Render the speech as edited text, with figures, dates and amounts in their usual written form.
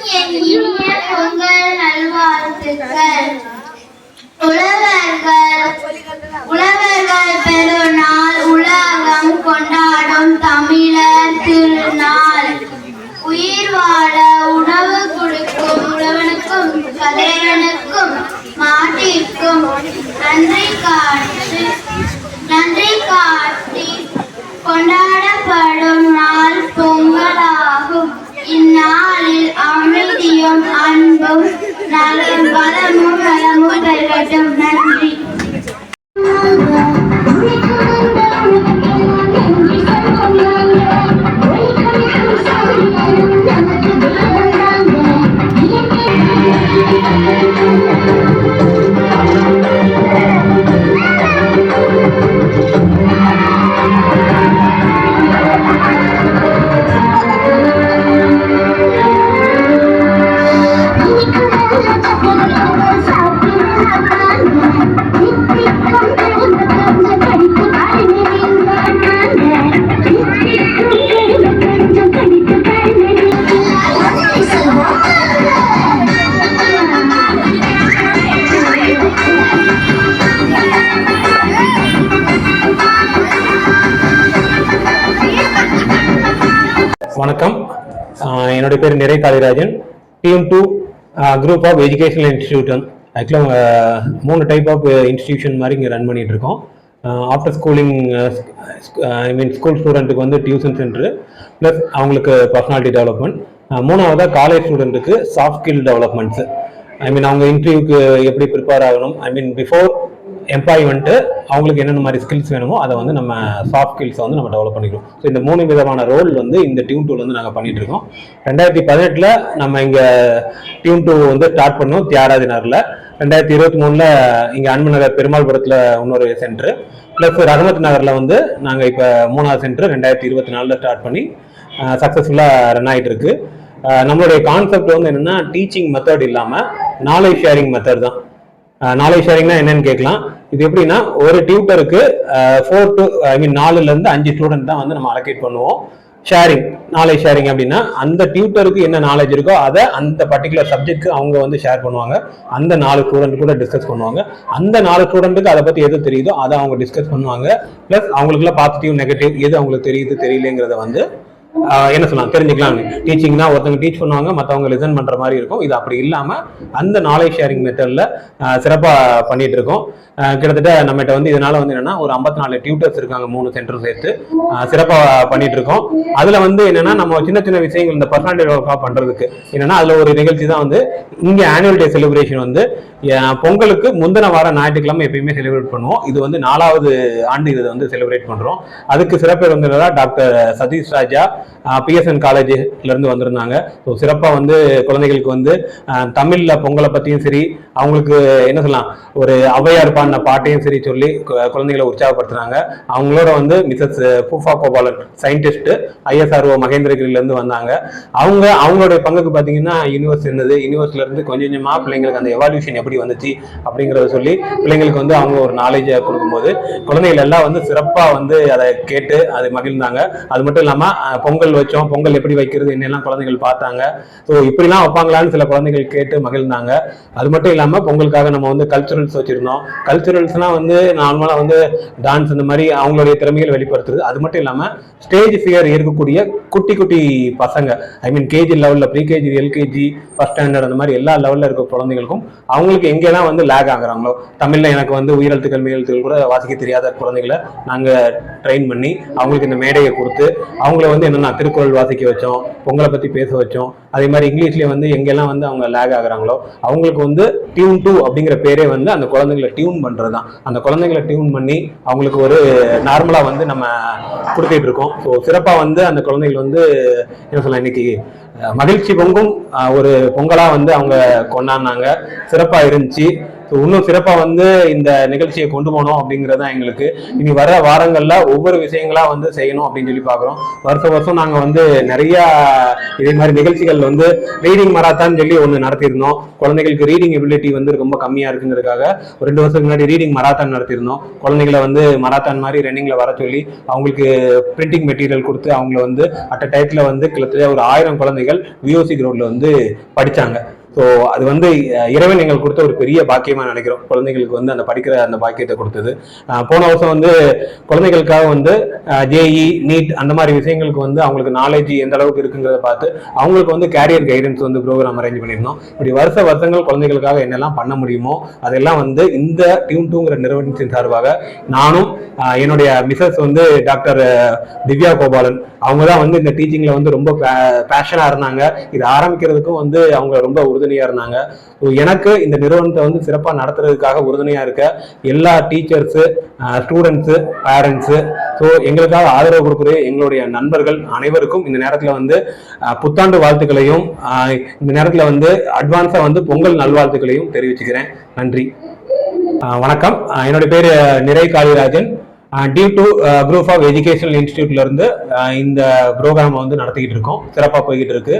அனைவருக்கும் என் இனிய பொங்கல் நல்வாழ்த்துக்கள். உழவர்கள் பெருநாள், உலகம் கொண்டாடும் தமிழர் திருநாள். உயிர் வாழ உணவு கொடுக்கும் உழவனுக்கும் கதிரவனுக்கும் மாட்டிற்கும் நன்றி காட்டி கொண்டாடப்படும் நாள் பொங்கலாகும். இந்நாளில் அமைதியும் அன்பும் வளமும் பெருகட்டும். நன்றி. வணக்கம், என்னுடைய பேர் நிறை Kalirajan. Team 2 group of educational institution. ஆக்சுவலாக 3 டைப் ஆஃப் இன்ஸ்டிடியூஷன் மாதிரி இங்கே ரன் பண்ணிட்டு இருக்கோம். ஆஃப்டர் ஸ்கூலிங் ஸ்கூல் ஸ்டூடெண்ட்டுக்கு வந்து டியூஷன் சென்டரு ப்ளஸ் அவங்களுக்கு பர்சனாலிட்டி டெவலப்மெண்ட். மூணாவதாக காலேஜ் ஸ்டூடெண்ட்டுக்கு சாஃப்ட் ஸ்கில் டெவலப்மெண்ட்ஸு. அவங்க இன்டர்வியூக்கு எப்படி ப்ரிப்பேர் ஆகணும், பிஃபோர் எம்ப்ளாயி வந்துட்டு அவங்களுக்கு என்னென்ன மாதிரி ஸ்கில்ஸ் வேணுமோ அதை வந்து நம்ம சாஃப்ட் ஸ்கில்ஸை வந்து நம்ம டெவலப் பண்ணிக்கிறோம். ஸோ இந்த 3 விதமான ரோல் வந்து இந்த டியூன் 2 வந்து நாங்கள் பண்ணிட்டு இருக்கோம். 2018 நம்ம இங்கே டியூன் 2 வந்து ஸ்டார்ட் பண்ணோம் தியாகராஜ நகரில். 2023 இங்கே அன்பு நகர் பெருமாள்புரத்தில் இன்னொரு சென்டரு, ப்ளஸ் ரஹமத் நகரில் வந்து நாங்கள் இப்போ 3வது சென்டர் 2024 ஸ்டார்ட் பண்ணி சக்ஸஸ்ஃபுல்லாக ரன் ஆகிட்டு இருக்கு. நம்மளுடைய கான்செப்ட் வந்து என்னென்னா, டீச்சிங் மெத்தட் இல்லாமல் நாலேஜ் ஷேரிங் மெத்தட் தான். நாலேஜ் ஷேரிங்னா என்னன்னு கேட்கலாம். இது எப்படின்னா, ஒரு டியூட்டருக்கு 4 to 5 ஸ்டூடெண்ட் தான் வந்து நம்ம அலோகேட் பண்ணுவோம். ஷேரிங், நாலேஜ் ஷேரிங் அப்படின்னா அந்த டியூட்டருக்கு என்ன நாலேஜ் இருக்கோ அதை அந்த பர்டிகுலர் சப்ஜெக்ட்க்கு அவங்க வந்து ஷேர் பண்ணுவாங்க. அந்த 4 ஸ்டூடெண்ட் கூட டிஸ்கஸ் பண்ணுவாங்க. அந்த 4 ஸ்டூடெண்ட்டுக்கு அதை பற்றி எது தெரியுதோ அதை அவங்க டிஸ்கஸ் பண்ணுவாங்க. ப்ளஸ் அவங்களுக்குலாம் பாசிட்டிவ் நெகட்டிவ் எது அவங்களுக்கு தெரியுது தெரியலங்கிறத வந்து என்ன சொல்லலாம் தெரிஞ்சுக்கலாம். டீச்சிங்னா ஒருத்தவங்க டீச் பண்ணுவாங்க, மற்றவங்க லிசன் பண்ற மாதிரி இருக்கும். இது அப்படி இல்லாம அந்த நாலேஜ் ஷேரிங் மெத்தட்ல சிறப்பா பண்ணிட்டு இருக்கோம். கிட்டத்தட்ட நம்மகிட்ட வந்து இதனால வந்து என்னன்னா ஒரு 54 டியூட்டர்ஸ் இருக்காங்க, 3 சென்டர் சேர்த்து சிறப்பா பண்ணிட்டு இருக்கோம். அதுல வந்து என்னன்னா நம்ம சின்ன சின்ன விஷயங்கள் இந்த பர்சனாலிட்டி டெவலப் பண்றதுக்கு என்னன்னா அதுல ஒரு நிகழ்ச்சி தான் வந்து இங்க ஆனுவல் டே செலிப்ரேஷன் வந்து பொங்கலுக்கு முந்தின வாரம் ஞாயிற்றுக்கிழமை எப்பயுமே செலிப்ரேட் பண்ணுவோம். இது வந்து 4வது ஆண்டு இதை வந்து செலிப்ரேட் பண்றோம். அதுக்கு சிறப்பு வந்து டாக்டர் சதீஷ் ராஜா பிஎஸ்என் காலேஜ்ல இருந்து வந்திருந்தாங்க. ஸோ சிறப்பா வந்து குழந்தைகளுக்கு வந்து தமிழ்ல பொங்கலை பத்தியும் சரி, அவங்களுக்கு என்ன சொல்லலாம் ஒரு ஔவையார் பாடின பாட்டையும் சரி சொல்லி குழந்தைகளை உற்சாகப்படுத்துறாங்க. அவங்களோட வந்து மிஸ்ஸஸ் பூஃபா கோபாலன் சயின்டிஸ்ட் ISRO மகேந்திரகிரில இருந்து வந்தாங்க. அவங்களுடைய பங்குக்கு பாத்தீங்கன்னா யூனிவர்ஸ் இருந்தது. யூனிவர்ஸ்ல இருந்து கொஞ்சம் கொஞ்சமா பிள்ளைங்களுக்கு அந்த எவால்யூஷன் எப்படி வந்துச்சு அப்படிங்கறத சொல்லி பிள்ளைங்களுக்கு வந்து அவங்க ஒரு நாலேஜ் கொடுக்கும்போது குழந்தைகள் எல்லாம் வந்து சிறப்பா வந்து அதை கேட்டு அதை மகிழ்ந்தாங்க. அது மட்டும் இல்லாம பொங்கல் வச்சோம், பொங்கல் எப்படி வைக்கிறது என்னெல்லாம் குழந்தைகள் பார்த்தாங்க. ஸோ இப்படிலாம் வைப்பாங்களான்னு சில குழந்தைகள் கேட்டு மகிழ்ந்தாங்க. அது மட்டும் இல்லாமல் பொங்கலுக்காக நம்ம வந்து கல்ச்சுரல்ஸ் வச்சிருந்தோம். கல்ச்சுரல்ஸ்லாம் வந்து நார்மலாக வந்து டான்ஸ் இந்த மாதிரி அவங்களுடைய திறமைகள் வெளிப்படுத்துறது. அது மட்டும் இல்லாமல் ஸ்டேஜ் ஃபியர் இருக்கக்கூடிய குட்டி குட்டி பசங்க, கேஜி லெவலில், ப்ரீகேஜி, எல்கேஜி, ஃபர்ஸ்ட் ஸ்டாண்டர்ட் அந்த மாதிரி எல்லா லெவலில் இருக்க குழந்தைகளுக்கும் அவங்களுக்கு எங்கெல்லாம் வந்து லேக் ஆகுறாங்களோ, தமிழில் எனக்கு வந்து உயிரெழுத்துக்கள் மெய்யெழுத்துக்கள் கூட வாசிக்க தெரியாத குழந்தைகளை நாங்கள் ட்ரெயின் பண்ணி அவங்களுக்கு இந்த மேடையை கொடுத்து அவங்கள வந்து என்னன்னா திருக்குறள் வாசிக்க வச்சோம், பொங்கலை பற்றி பேச வச்சோம். அதே மாதிரி இங்கிலீஷ்லேயே வந்து எங்கெல்லாம் வந்து அவங்க லேக் ஆகுறாங்களோ அவங்களுக்கு வந்து டியூன் 2 அப்படிங்கிற பேரே வந்து அந்த குழந்தைங்களை டியூன் பண்ணுறது தான். அந்த குழந்தைங்களை டியூன் பண்ணி அவங்களுக்கு ஒரு நார்மலாக வந்து நம்ம கொடுத்துட்டு இருக்கோம். ஸோ சிறப்பாக வந்து அந்த குழந்தைகள் வந்து என்ன சொல்லலாம் இன்னைக்கு மகிழ்ச்சி பொங்கும் ஒரு பொங்கலாக வந்து அவங்க கொண்டாடினாங்க. சிறப்பாக இருந்துச்சு. ஸோ இன்னும் சிறப்பாக வந்து இந்த நிகழ்ச்சியை கொண்டு போகணும் அப்படிங்கிறது தான் எங்களுக்கு. இனி வர வாரங்களில் ஒவ்வொரு விஷயங்களா வந்து செய்யணும் அப்படின்னு சொல்லி பார்க்குறோம். வருஷம் நாங்கள் வந்து நிறைய இதே மாதிரி நிகழ்ச்சிகள் வந்து ரீடிங் மராத்தான் சொல்லி ஒன்று நடத்தியிருந்தோம். குழந்தைகளுக்கு ரீடிங் எபிலிட்டி வந்து ரொம்ப கம்மியாக இருக்குங்கிறதுக்காக ஒரு 2 வருஷத்துக்கு முன்னாடி ரீடிங் மராத்தான் நடத்தியிருந்தோம். குழந்தைகளை வந்து மராத்தான் மாதிரி ரன்னிங்ல வர சொல்லி அவங்களுக்கு பிரிண்டிங் மெட்டீரியல் கொடுத்து அவங்கள வந்து அட் அ டைத்துல வந்து கிட்டத்தட்ட ஒரு 1000 குழந்தைகள் விஓசி கிரவுண்ட்ல வந்து படிச்சாங்க. ஸோ அது வந்து இறைவன் எங்களுக்கு கொடுத்த ஒரு பெரிய பாக்கியமா நினைக்கிறோம். குழந்தைகளுக்கு வந்து அந்த படிக்கிற அந்த பாக்கியத்தை கொடுத்தது. போன வருஷம் வந்து குழந்தைகளுக்காக வந்து ஜேஇ நீட் அந்த மாதிரி விஷயங்களுக்கு வந்து அவங்களுக்கு நாலேஜ் எந்த அளவுக்கு இருக்குங்கிறத பார்த்து அவங்களுக்கு வந்து கேரியர் கைடன்ஸ் வந்து ப்ரோக்ராம் அரேஞ்ச் பண்ணியிருந்தோம். இப்படி வருஷங்கள் குழந்தைகளுக்காக என்னெல்லாம் பண்ண முடியுமோ அதெல்லாம் வந்து இந்த டியூன் 2ங்கிற நிறுவனத்தின் சார்பாக நானும் என்னுடைய மிஸ்ஸஸ் வந்து டாக்டர் திவ்யா கோபாலன் அவங்க தான் வந்து இந்த டீச்சிங்ல வந்து ரொம்ப பேஷனா இருந்தாங்க. இது ஆரம்பிக்கிறதுக்கும் வந்து அவங்க ரொம்ப உறுதுணையா இருந்தாங்க. எனக்கு இந்த நிறுவனத்தை வந்து சிறப்பாக நடத்துறதுக்காக உறுதுணையா இருக்க எல்லா டீச்சர்ஸு, ஸ்டூடெண்ட்ஸு, பேரண்ட்ஸு, ஸோ எங்களுக்காக ஆதரவு கொடுக்குற எங்களுடைய நண்பர்கள் அனைவருக்கும் இந்த நேரத்தில் வந்து புத்தாண்டு வாழ்த்துக்களையும் இந்த நேரத்தில் வந்து அட்வான்ஸாக வந்து பொங்கல் நல்வாழ்த்துக்களையும் தெரிவிச்சுக்கிறேன். நன்றி, வணக்கம். என்னுடைய பேர் நிறை Kalirajan. Due to group of educational இன்ஸ்டிடியூட்ல இருந்து இந்த ப்ரோக்ராம் வந்து நடத்திக்கிட்டு இருக்கோம். சிறப்பாக போய்கிட்டு இருக்கு.